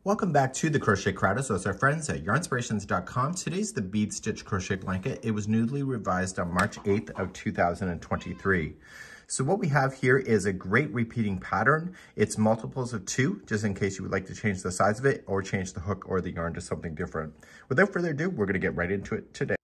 Welcome back to the Crochet Crowd. So it's our friends at yarnspirations.com. Today's the Bead Stitch crochet blanket. It was newly revised on March 8th of 2023. So what we have here is a great repeating pattern. It's multiples of 2, just in case you would like to change the size of it or change the hook or the yarn to something different. Without further ado, we're going to get right into it today.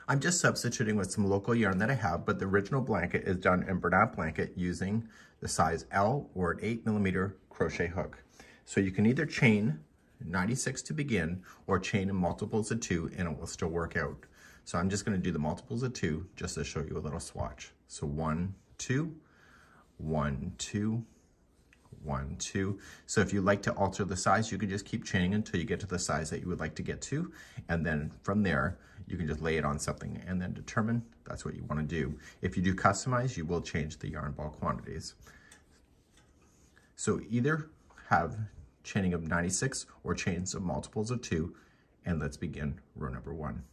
I'm just substituting with some local yarn that I have, but the original blanket is done in Bernat blanket using the size L or an 8mm crochet hook. So you can either chain 96 to begin or chain in multiples of 2 and it will still work out. So I'm just going to do the multiples of 2 just to show you a little swatch. So 1, 2, 1, 2, 1, 2. So if you like to alter the size, you can just keep chaining until you get to the size that you would like to get to. And then from there, you can just lay it on something and then determine that's what you want to do. If you do customize, you will change the yarn ball quantities. So either have chaining of 96 or chains of multiples of 2, and let's begin row number 1.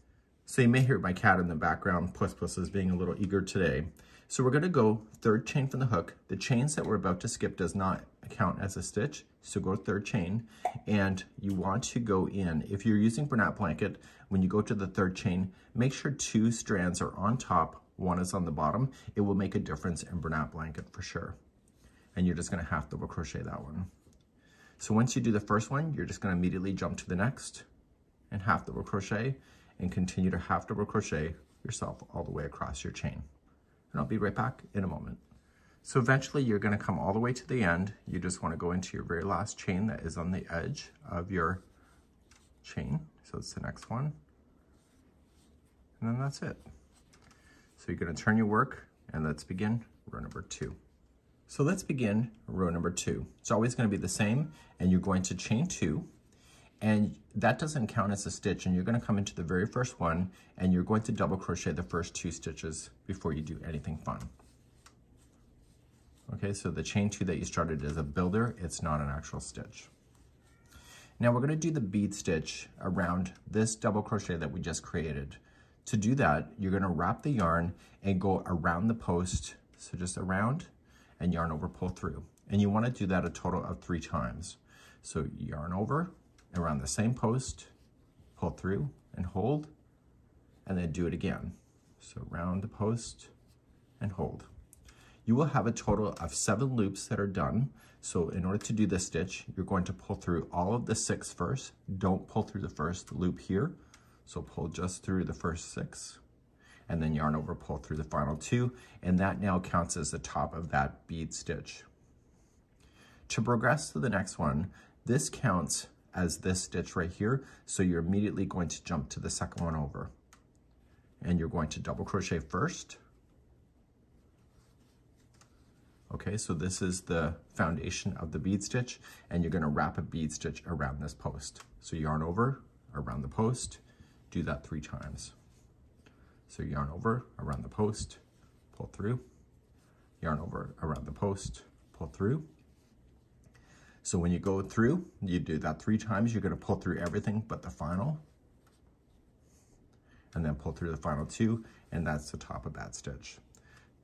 So you may hear my cat in the background. Puss is being a little eager today. So we're going to go third chain from the hook. The chains that we're about to skip does not count as a stitch, so go third chain, and you want to go in. If you're using Bernat blanket, when you go to the third chain, make sure 2 strands are on top, 1 is on the bottom. It will make a difference in Bernat blanket for sure. And you're just going to half double crochet that one. So once you do the first one, you're just going to immediately jump to the next and half double crochet and continue to half double crochet yourself all the way across your chain. And I'll be right back in a moment. So eventually you're going to come all the way to the end. You just want to go into your very last chain that is on the edge of your chain. So it's the next one. And then that's it. So you're going to turn your work and let's begin row number 2. So let's begin row number 2. It's always going to be the same, and you're going to chain 2, and that doesn't count as a stitch, and you're going to come into the very first one, and you're going to double crochet the first 2 stitches before you do anything fun. Okay, so the chain 2 that you started is a builder, it's not an actual stitch. Now we're going to do the bead stitch around this double crochet that we just created. To do that, you're going to wrap the yarn and go around the post, so just around, and yarn over, pull through. And you want to do that a total of 3 times. So yarn over, around the same post, pull through and hold, and then do it again. So around the post and hold. You will have a total of 7 loops that are done. So in order to do this stitch, you're going to pull through all of the 6 first. Don't pull through the first loop here. So pull just through the first 6. And then yarn over, pull through the final 2, and that now counts as the top of that bead stitch. To progress to the next one, this counts as this stitch right here, so you're immediately going to jump to the second one over. And you're going to double crochet first. Okay, so this is the foundation of the bead stitch, and you're going to wrap a bead stitch around this post. So yarn over, around the post, do that 3 times. So yarn over, around the post, pull through, yarn over, around the post, pull through. So when you go through, you do that 3 times, you're going to pull through everything but the final, and then pull through the final 2, and that's the top of that stitch.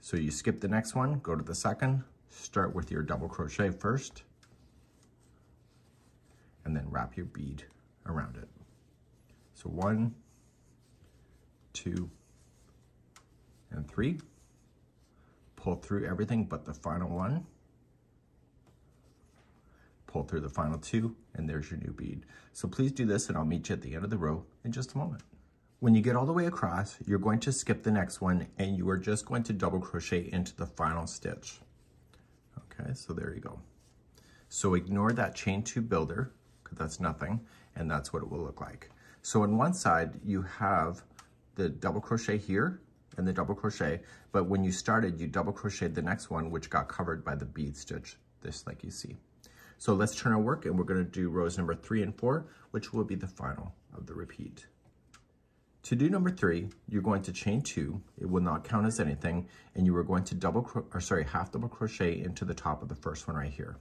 So you skip the next one, go to the second, start with your double crochet first, and then wrap your bead around it. So 1, 2, and 3, pull through everything but the final one, pull through the final 2, and there's your new bead. So please do this and I'll meet you at the end of the row in just a moment. When you get all the way across, you're going to skip the next one and you are just going to double crochet into the final stitch. Okay, so there you go. So ignore that chain 2 builder, because that's nothing, and that's what it will look like. So on one side, you have the double crochet here and the double crochet, but when you started, you double crocheted the next one, which got covered by the bead stitch, this like you see. So let's turn our work and we're going to do rows number 3 and 4, which will be the final of the repeat. To do number 3, you're going to chain 2, it will not count as anything, and you are going to half double crochet into the top of the first one right here.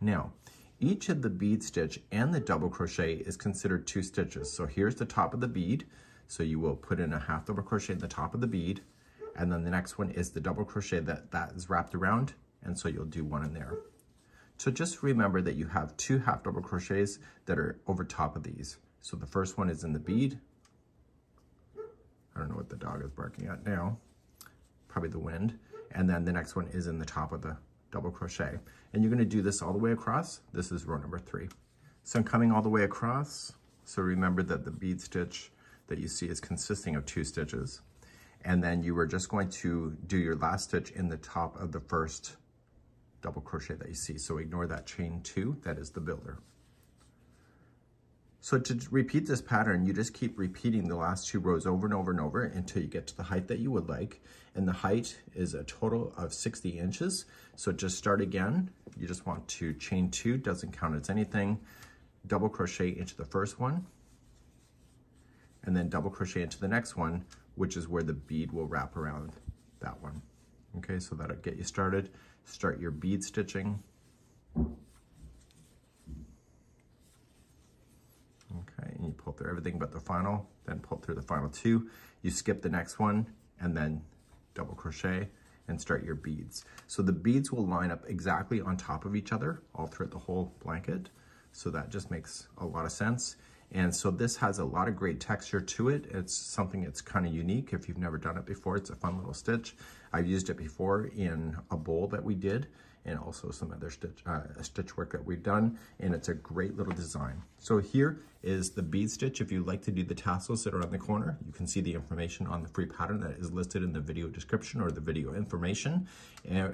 Now, each of the bead stitch and the double crochet is considered 2 stitches. So here's the top of the bead. So you will put in a half double crochet in the top of the bead, and then the next one is the double crochet that is wrapped around, and so you'll do one in there. So just remember that you have 2 half double crochets that are over top of these. So the first one is in the bead. I don't know what the dog is barking at now, probably the wind. And then the next one is in the top of the double crochet. And you're gonna do this all the way across. This is row number 3. So I'm coming all the way across. So remember that the bead stitch that you see is consisting of 2 stitches. And then you are just going to do your last stitch in the top of the first double crochet that you see. So ignore that chain 2, that is the builder. So to repeat this pattern, you just keep repeating the last 2 rows over and over and over until you get to the height that you would like. And the height is a total of 60 inches. So just start again. You just want to chain 2, doesn't count as anything. Double crochet into the first one, and then double crochet into the next one, which is where the bead will wrap around that one. Okay, so that'll get you started. Start your bead stitching. Okay, and you pull through everything but the final, then pull through the final 2. You skip the next one, and then double crochet and start your beads. So the beads will line up exactly on top of each other all throughout the whole blanket. So that just makes a lot of sense. And so this has a lot of great texture to it. It's something that's kind of unique. If you've never done it before, it's a fun little stitch. I've used it before in a bowl that we did, and also some other stitch work that we've done, and it's a great little design. So here is the bead stitch. If you'd like to do the tassels that are on the corner, you can see the information on the free pattern that is listed in the video description or the video information.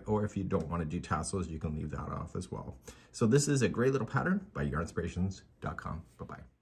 Or if you don't want to do tassels, you can leave that off as well. So this is a great little pattern by yarnspirations.com. Bye-bye.